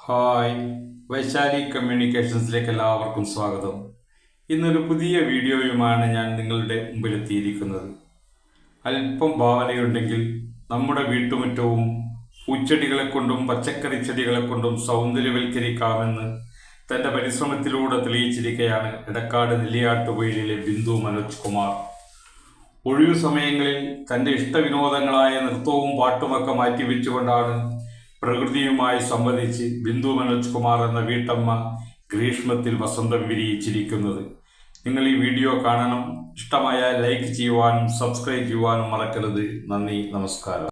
Hi, Vaishali കമ്മ്യൂണിക്കേഷൻസിലേക്ക് എല്ലാവർക്കും സ്വാഗതം. ഇന്നൊരു പുതിയ വീഡിയോയുമാണ് ഞാൻ നിങ്ങളുടെ മുമ്പിലെത്തിയിരിക്കുന്നത്. അല്പം ഭാവനയുണ്ടെങ്കിൽ നമ്മുടെ വീട്ടുമുറ്റവും പൂച്ചെടികളെ കൊണ്ടും പച്ചക്കറി ചെടികളെ കൊണ്ടും സൗന്ദര്യവൽക്കരിക്കാമെന്ന് തൻ്റെ പരിശ്രമത്തിലൂടെ തെളിയിച്ചിരിക്കുകയാണ് എടക്കാട് നെല്ലിയാട്ടുപൊയിലിലെ ബിന്ദു മനോജ് കുമാർ. ഒഴിവു സമയങ്ങളിൽ തൻ്റെ ഇഷ്ടവിനോദങ്ങളായ നൃത്തവും പാട്ടുമൊക്കെ മാറ്റിവെച്ചുകൊണ്ടാണ് പ്രകൃതിയുമായി സംവദിച്ച് ബിന്ദു മനോജ് കുമാർ എന്ന വീട്ടമ്മ ഗ്രീഷ്മത്തിൽ വസന്തം വിരിയിച്ചിരിക്കുന്നത്. നിങ്ങൾ ഈ വീഡിയോ കാണണം. ഇഷ്ടമായാൽ ലൈക്ക് ചെയ്യുവാനും സബ്സ്ക്രൈബ് ചെയ്യുവാനും മറക്കരുത്. നന്ദി, നമസ്കാരം.